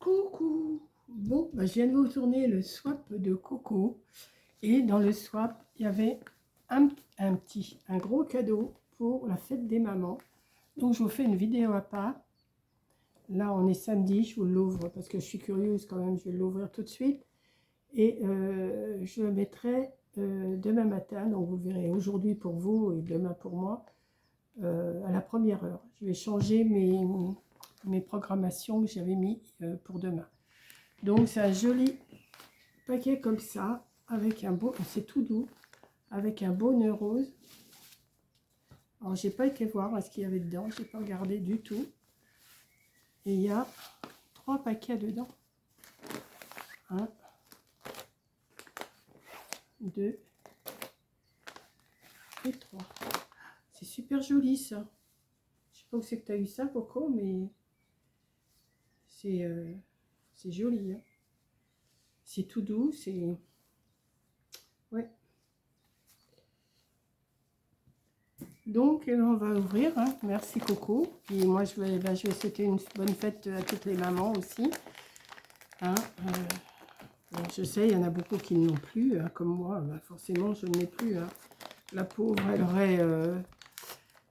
Coucou. Bon, bah, je viens de vous tourner le swap de Coco. Et dans le swap, il y avait un gros cadeau pour la fête des mamans. Donc, je vous fais une vidéo à part. Là, on est samedi, je vous l'ouvre parce que je suis curieuse quand même. Je vais l'ouvrir tout de suite. Et je le mettrai demain matin. Donc, vous verrez aujourd'hui pour vous et demain pour moi à la première heure. Je vais changer mes programmations que j'avais mis pour demain. Donc c'est un joli paquet comme ça, avec un beau, c'est tout doux, avec un beau nœud rose. Alors j'ai pas été voir ce qu'il y avait dedans, j'ai pas regardé du tout. Et il y a 3 paquets dedans. 1, 2 et 3. C'est super joli ça. Je sais pas où c'est que tu as eu ça, Coco, mais c'est joli. Hein. C'est tout doux, c'est... Ouais. Donc, on va ouvrir. Hein. Merci, Coco. Puis moi, je vais souhaiter une bonne fête à toutes les mamans aussi. Hein, bon, je sais, il y en a beaucoup qui n'ont plus, hein, comme moi. Bah, forcément, je n'ai plus. Hein. La pauvre, elle aurait...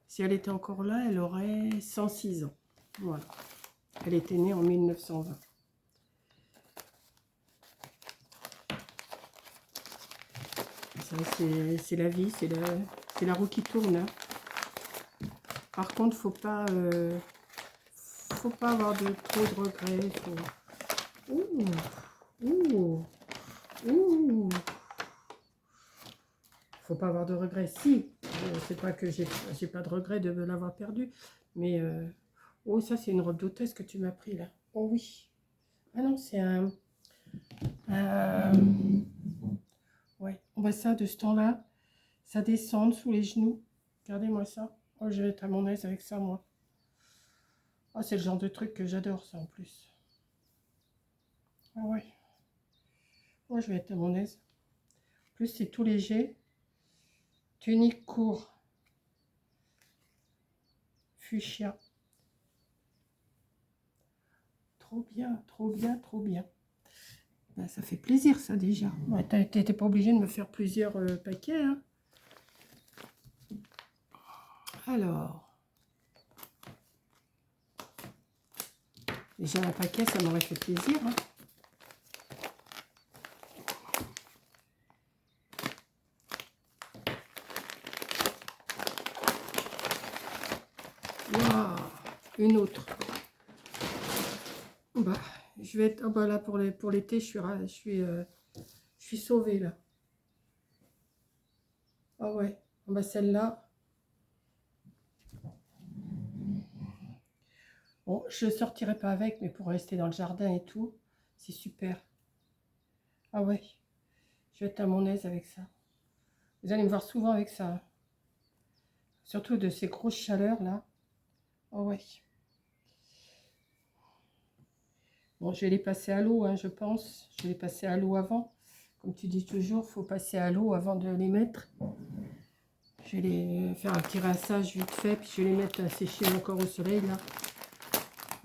si elle était encore là, elle aurait 106 ans. Voilà. Elle était née en 1920. Ça, c'est la vie, c'est la roue qui tourne. Hein. Par contre, faut pas avoir trop de regrets. Ouh, ouh, ouh. Faut pas avoir de regrets. Si, c'est pas que j'ai pas de regrets de l'avoir perdu, mais oh, ça c'est une robe d'hôtesse que tu m'as pris là. Oh oui. Ah non, c'est un ouais. On voit ça de ce temps-là. Ça descend sous les genoux. Regardez-moi ça. Oh, je vais être à mon aise avec ça, moi. Oh, c'est le genre de truc que j'adore, ça, en plus. Ah ouais. Oh, je vais être à mon aise. En plus, c'est tout léger. Tunique court. Fuchsia. Trop bien, trop bien, trop bien. Ben, ça fait plaisir, ça, déjà. Ouais, t'étais pas obligé de me faire plusieurs paquets, hein. Alors... Déjà un paquet, ça m'aurait fait plaisir. Hein. Wow, une autre. Bah, je vais être... Oh bah là, pour l'été, je suis sauvée, là. Ah ouais. Oh bah celle-là... Bon, je ne sortirai pas avec, mais pour rester dans le jardin et tout, c'est super. Ah ouais. Je vais être à mon aise avec ça. Vous allez me voir souvent avec ça. Hein. Surtout de ces grosses chaleurs là. Oh ouais. Bon, je vais les passer à l'eau, hein, je pense. Je vais les passer à l'eau avant. Comme tu dis toujours, il faut passer à l'eau avant de les mettre. Je vais les faire un petit rinçage vite fait, puis je vais les mettre à sécher encore au soleil là.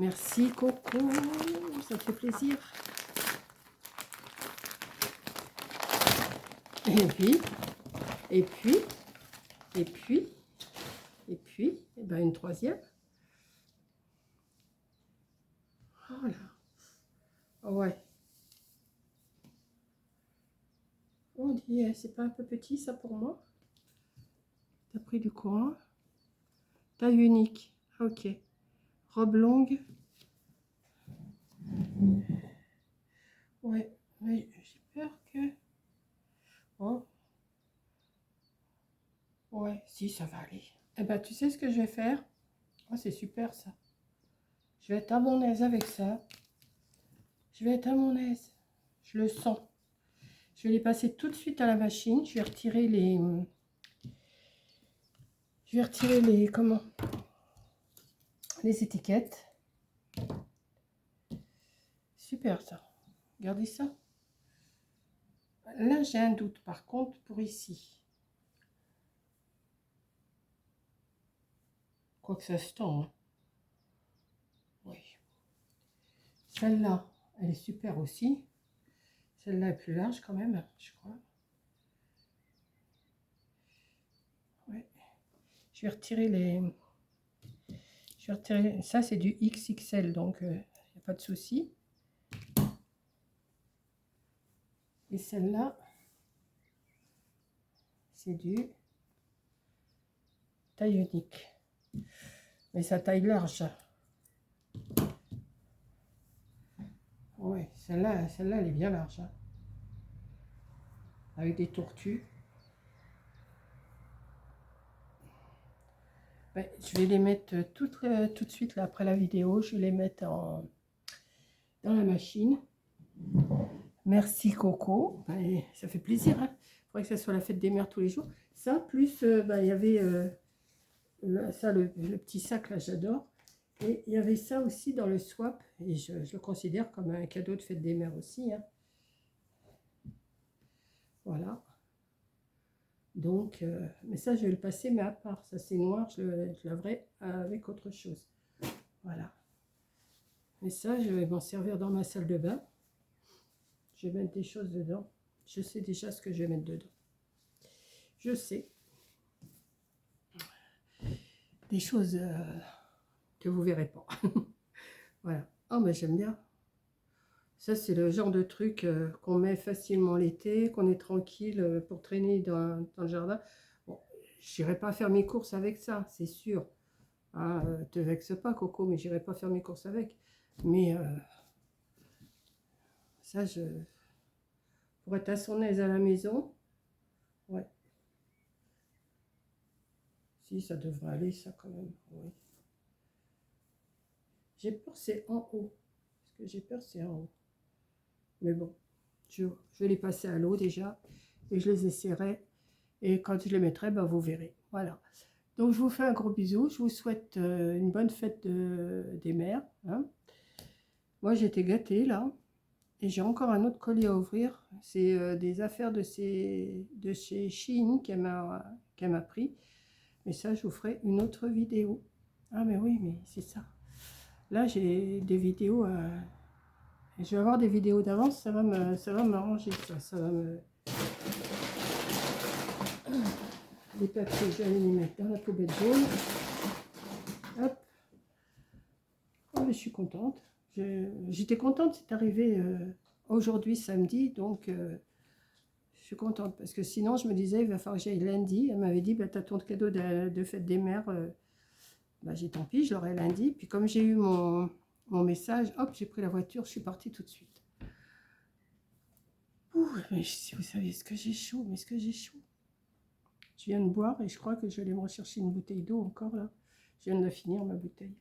Merci Coco, ça me fait plaisir. Et puis, et ben une troisième. Voilà. Oh ouais. On dit, c'est pas un peu petit ça pour moi? T'as pris du courant? Taille unique. Ah, ok. Robe longue. Ouais, oui, j'ai peur que... Oh. Ouais, si, ça va aller. Eh ben, tu sais ce que je vais faire? Oh, c'est super ça. Je vais être à mon aise avec ça. Je vais être à mon aise. Je le sens. Je vais les passer tout de suite à la machine. Je vais retirer les... Comment? Les étiquettes. Super ça. Regardez ça. Là, j'ai un doute par contre pour ici. Quoique ça se tend. Hein. Oui. Celle-là, elle est super aussi. Celle-là est plus large quand même, je crois. Ouais. Je vais retirer les... Je vais retirer... Ça, c'est du XXL, donc il n'y a pas de souci. Et celle-là, c'est du taille unique. Mais ça taille large. Ouais, celle-là, elle est bien large. Hein. Avec des tortues. Ouais, je vais les mettre tout de suite là, après la vidéo. Je vais les mettre dans la machine. Merci Coco. Ben, ça fait plaisir. Hein. Il faudrait que ça soit la fête des mères tous les jours. Ça, plus ben, il y avait ça, le petit sac là, j'adore. Et il y avait ça aussi dans le swap. Et je le considère comme un cadeau de fête des mères aussi. Hein. Voilà. Donc, mais ça, je vais le passer, mais à part. Ça, c'est noir, je laverai avec autre chose. Voilà. Et ça, je vais m'en servir dans ma salle de bain. Je vais mettre des choses dedans. Je sais déjà ce que je vais mettre dedans. Je sais. Des choses que vous verrez pas. Voilà. Oh, mais j'aime bien. Ça, c'est le genre de truc qu'on met facilement l'été, qu'on est tranquille pour traîner dans le jardin. Bon, je n'irai pas faire mes courses avec ça, c'est sûr. Hein, te vexe pas, Coco, mais j'irai pas faire mes courses avec. Mais ça, pour être à son aise à la maison, ouais. Si, ça devrait aller, ça, quand même. Oui. J'ai peur, c'est en haut. Parce que j'ai peur, c'est en haut. Mais bon, je vais les passer à l'eau déjà. Et je les essaierai. Et quand je les mettrai, ben, vous verrez. Voilà. Donc, je vous fais un gros bisou. Je vous souhaite une bonne fête des mères. Hein. Moi, j'ai été gâtée, là. Et j'ai encore un autre colis à ouvrir. C'est des affaires de chez Shein qu'elle m'a pris. Mais ça, je vous ferai une autre vidéo. Ah, mais oui, mais c'est ça. Là, j'ai des vidéos. Je vais avoir des vidéos d'avance. Ça va m'arranger, ça. Ça va me... Les papiers, je vais aller les mettre dans la poubelle jaune. Hop. Oh, mais je suis contente. J'étais contente, c'est arrivé aujourd'hui, samedi. Donc, je suis contente. Parce que sinon, je me disais, il va falloir que j'aille lundi. Elle m'avait dit, bah, tu as ton cadeau de fête des mères. Bah, j'ai tant pis, je l'aurai lundi. Puis comme j'ai eu mon message, hop, j'ai pris la voiture, je suis partie tout de suite. Ouh, mais si vous saviez ce que j'ai chaud, mais ce que j'ai chaud. Je viens de boire et je crois que je vais aller me rechercher une bouteille d'eau encore là. Je viens de la finir, ma bouteille.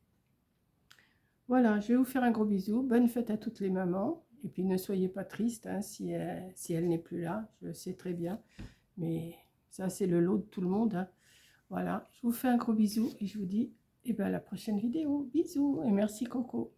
Voilà, je vais vous faire un gros bisou. Bonne fête à toutes les mamans. Et puis ne soyez pas tristes hein, si elle n'est plus là. Je le sais très bien. Mais ça, c'est le lot de tout le monde. Hein. Voilà, je vous fais un gros bisou et je vous dis à la prochaine vidéo. Bisous et merci Coco.